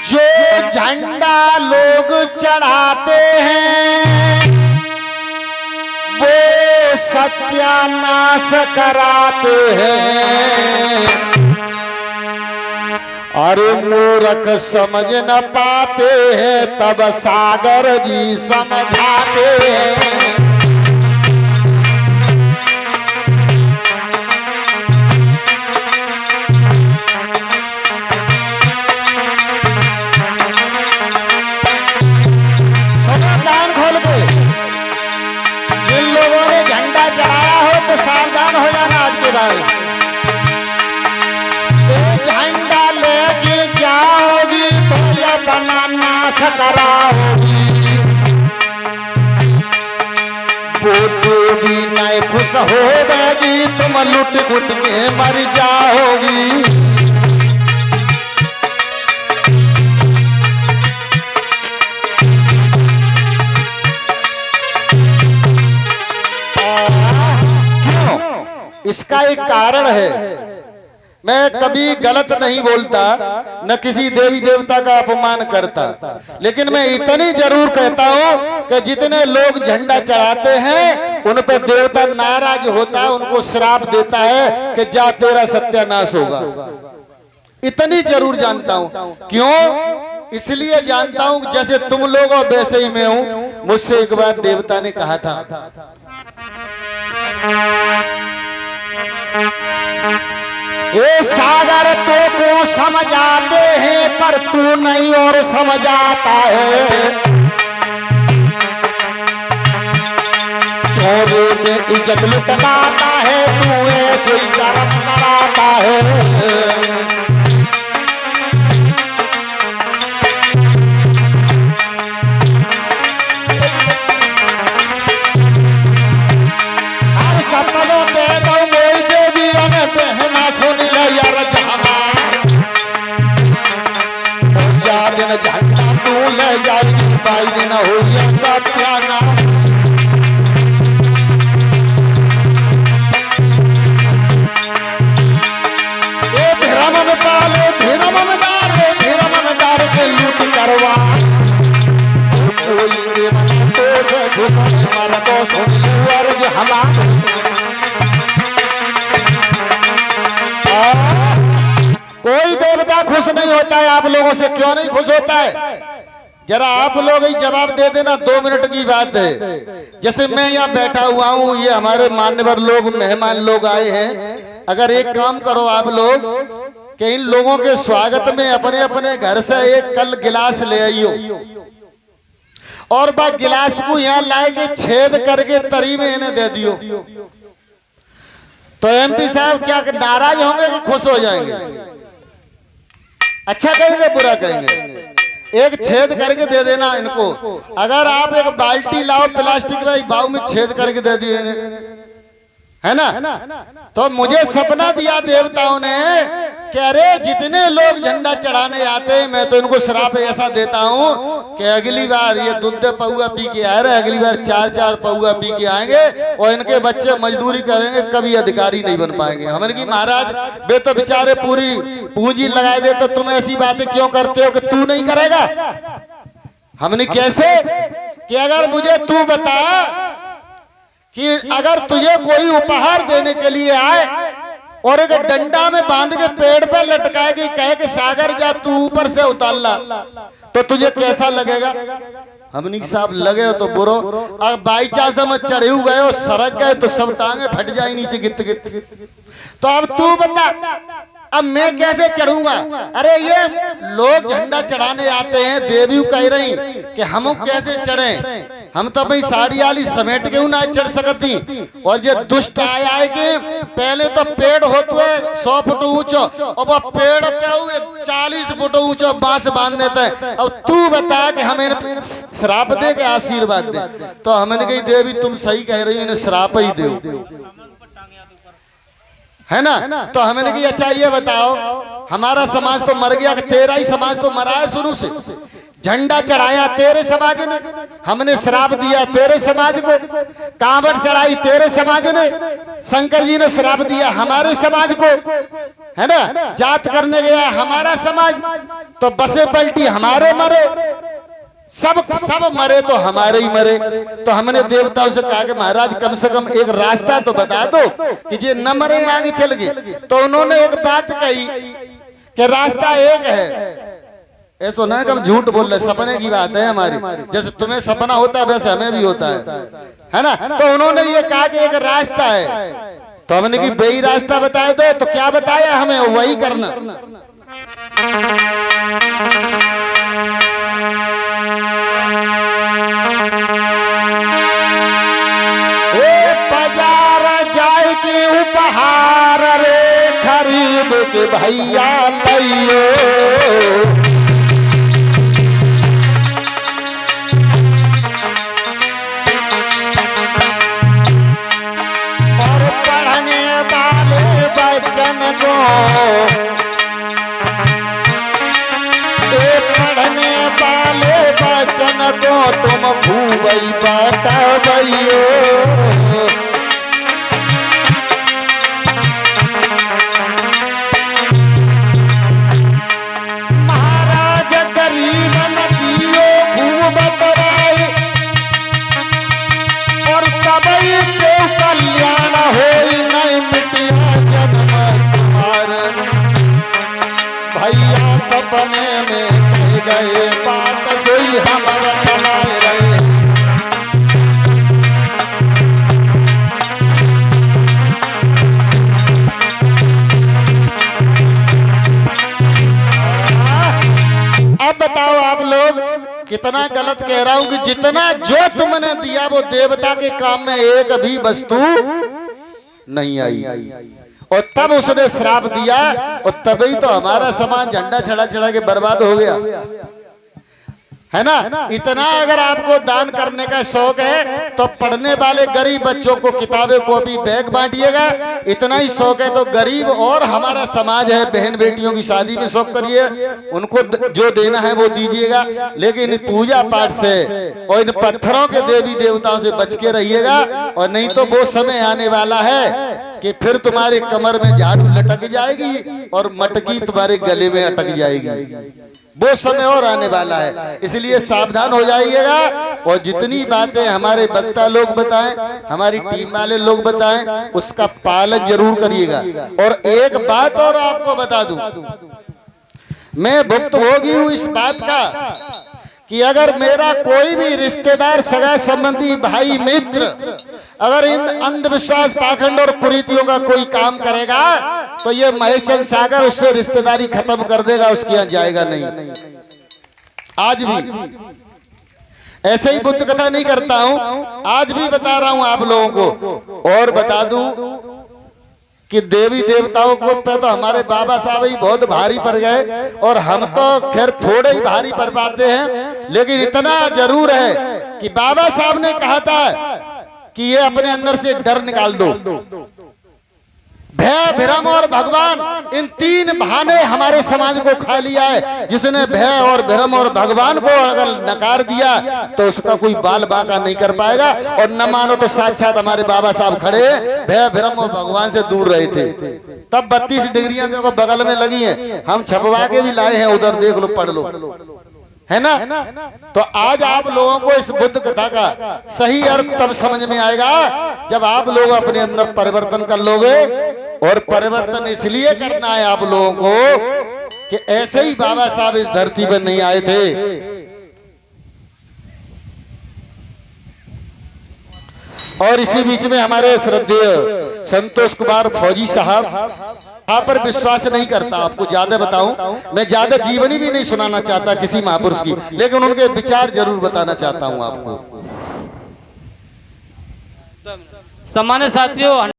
जो झंडा लोग चढ़ाते हैं वो सत्यानाश कराते हैं। अरे मूर्ख समझ न पाते हैं तब सागर जी समझाते हैं। सावधान हो जाना आज के बाद। झंडा लेके जाओगी तो ये बनाना सकराओगी। वो भी नहीं खुश होगी तुम लुट घुट के मर जाओगी। इसका एक कारण है। मैं कभी गलत नहीं बोलता, न किसी देवी देवता का अपमान करता, लेकिन मैं इतनी जरूर कहता हूं कि जितने लोग झंडा चढ़ाते हैं उन पे देवता नाराज होता है, उनको श्राप देता है कि जा तेरा सत्यानाश होगा। इतनी जरूर जानता हूं। क्यों? इसलिए जानता हूं जैसे तुम लोग हो वैसे ही मैं हूं। मुझसे एक बार देवता ने कहा था, ये सागर तो को समझाते हैं पर तू नहीं और समझाता है। चोरों में इज्जत लुटवाता है तू ऐसे ही कर्म कराता है। सपनों दे दो मोई देवी अने बहना सुन ले यार जहां जा दिन झंडा तू ले जाएगी बाई दिन हो या सत्याना। ये भ्रम में डालो भ्रम में डालो भ्रम में डाल के लूट करवा। कोई देवना तो से घुसन मार तो सुन ले यार जहां। कोई देवता खुश नहीं होता है आप लोगों से। क्यों नहीं खुश होता है? जरा आप लोग ही जवाब दे देना। 2 मिनट की बात है। जैसे मैं यहाँ बैठा हुआ हूँ, ये हमारे मान्यवर लोग मेहमान लोग आए हैं। अगर एक काम करो आप लोग कि इन लोगों के स्वागत में अपने अपने घर से एक कल गिलास ले आइयो और बात गिलास को यहाँ लाए के छेद करके तरी में इन्हें दे दियो। तो एमपी साहब क्या नाराज होंगे कि खुश हो जाएंगे? अच्छा कहेंगे बुरा कहेंगे? एक छेद करके दे देना इनको। अगर आप एक बाल्टी लाओ प्लास्टिक में बाव में छेद करके दे दिए है ना, तो मुझे सपना दिया देवताओं ने कि अरे जितने लोग झंडा चढ़ाने आते हैं मैं तो इनको श्राप ऐसा देता हूं कि अगली बार ये दूध पौआ पी के आ रहे, अगली बार 4-4 पौआ पी के आएंगे और इनके बच्चे मजदूरी करेंगे, कभी अधिकारी नहीं बन पाएंगे। हमने की महाराज वे तो बेचारे पूरी पूंजी लगाए दे, तो तुम ऐसी बातें क्यों करते हो कि तू नहीं करेगा? हमने कैसे कि अगर मुझे तू बता कि अगर तुझे कोई उपहार देने के लिए आए और एक डंडा में बांध के पेड़ पे लटकाएगी, कहे कि सागर जा तू ऊपर से उतार ला, तो तुझे कैसा लगेगा? हमने साहब लगे हो तो बुरो। अब बाई चांस हम चढ़े गए हो सरक गए तो सब टांगे फट जाए नीचे गित गित। तो अब तू बता अब मैं कैसे चढ़ूंगा? अरे ये लोग झंडा चढ़ाने आते हैं, देवी कह रही कि हम कैसे चढ़े? हम तो भाई साड़ी वाली समेट के ना चढ़ सकती। और ये दुष्ट आया के पहले तो पेड़ होते 100 फुट ऊंचो और वो पेड़ पे हुए 40 फुट ऊंचो बांस बांध देता है। अब तू बता कि हमें श्राप दे के आशीर्वाद दे? तो हमने कही देवी तुम सही कह रही हो, इन्हें श्राप ही दो, है ना? तो हमने कही अच्छा ये बताओ हमारा समाज तो मर गया, तेरा ही समाज तो मरा है शुरू से। झंडा चढ़ाया तेरे समाज ने, हमने श्राप दिया तेरे समाज को, कांवड़ चढ़ाई तेरे समाज ने, शंकर जी ने श्राप दिया हमारे समाज को, है ना, जात करने गया हमारा समाज, तो बसें पलटी हमारे मरे, सब मरे तो हमारे ही मरे। तो हमने देवताओं से कहा कि महाराज कम से कम एक रास्ता तो बता दो कि ये न मरे आगे चल गए। तो उन्होंने एक बात कही कि रास्ता एक है। ऐसा ना कब झूठ बोल रहे, सपने की बात है हमारी, जैसे तुम्हें सपना होता है वैसे हमें भी होता है ना। तो उन्होंने ये कहा कि एक रास्ता है, तो हमने कि वही रास्ता बताए दो। तो क्या बताया हमें, वही करना। बाजार जाए के उपहार रे खरीद के भैया लियो, और पढ़ने वाले बच्चन को, पढ़ने वाले बच्चन को तुम खूब बटाइयो। महाराज गरीब नदियों खूब बटवाए, और तबई के कल्याण हो नहीं मिटिया जन्म तुम्हारे। भैया सपने में कह गए बात सोई हम बतलाए रहे। अब बताओ आप लोग कितना गलत कह रहा हूं कि जितना जो तुमने दिया वो देवता के काम में एक भी वस्तु नहीं आई, और तब उसने श्राप दिया, और तभी तो हमारा समाज झंडा चढ़ा चढ़ा के बर्बाद हो गया, है ना। इतना अगर आपको दान करने का शौक है तो पढ़ने वाले गरीब बच्चों को किताबें कॉपी बैग बांटिएगा। इतना ही शौक है तो गरीब और हमारा समाज है बहन बेटियों की शादी में शौक करिए, उनको जो देना है वो दीजिएगा। लेकिन पूजा पाठ से और इन पत्थरों के देवी देवताओं से बच के रहिएगा, और नहीं तो वो समय आने वाला है कि फिर तुम्हारे कमर में झाड़ू लटक जाएगी और मटकी तुम्हारे गले में अटक जाएगी। वो समय और आने वाला है, इसलिए सावधान हो जाइएगा। और जितनी बातें हमारे वक्ता लोग बताएं, हमारी टीम वाले लोग बताएं, उसका पालन जरूर करिएगा। और एक बात और आपको बता दूं, मैं भुक्तभोगी हूं इस बात का कि अगर मेरा कोई भी रिश्तेदार, सगा संबंधी, भाई, मित्र अगर इन अंधविश्वास, पाखंड और कुरीतियों का कोई काम करेगा तो ये महेश चंद्र सागर उससे रिश्तेदारी खत्म कर देगा, उसके यहाँ जाएगा नहीं। आज भी ऐसे ही बुद्ध कथा नहीं करता हूं, आज भी बता रहा हूं आप लोगों को। और बता दूं कि देवी देवताओं को पे तो हमारे बाबा साहब ही बहुत भारी पड़ गए, और हम तो खैर थोड़े ही भारी पड़ पाते हैं। लेकिन इतना जरूर है कि बाबा साहब ने कहा था कि ये अपने अंदर से डर निकाल दो। भय, भ्रम और भगवान, इन तीन बहाने हमारे समाज को खा लिया है। जिसने भय और भ्रम और भगवान को अगर नकार दिया तो उसका कोई बाल बाका नहीं कर पाएगा। और न मानो तो साक्षात हमारे बाबा साहब खड़े भय, भ्रम और भगवान से दूर रहे थे, तब 32 डिग्रियां जो बगल में लगी हैं, हम छपवा के भी लाए हैं, उधर देख लो, पढ़ लो, है ना। तो आज आप लोगों को इस बुद्ध कथा का सही अर्थ तब समझ में आएगा जब आप लोग अपने अंदर परिवर्तन कर लोगे। और परिवर्तन इसलिए करना है आप लोगों को कि ऐसे ही बाबा साहब इस धरती पर नहीं आए थे। और इसी बीच में हमारे श्रद्धेय संतोष कुमार फौजी साहब आप पर विश्वास नहीं करता। आपको ज्यादा बताऊं, मैं ज्यादा जीवनी भी नहीं सुनाना चाहता किसी महापुरुष की, लेकिन उनके विचार जरूर बताना चाहता हूं आपको। सम्मानित साथियों,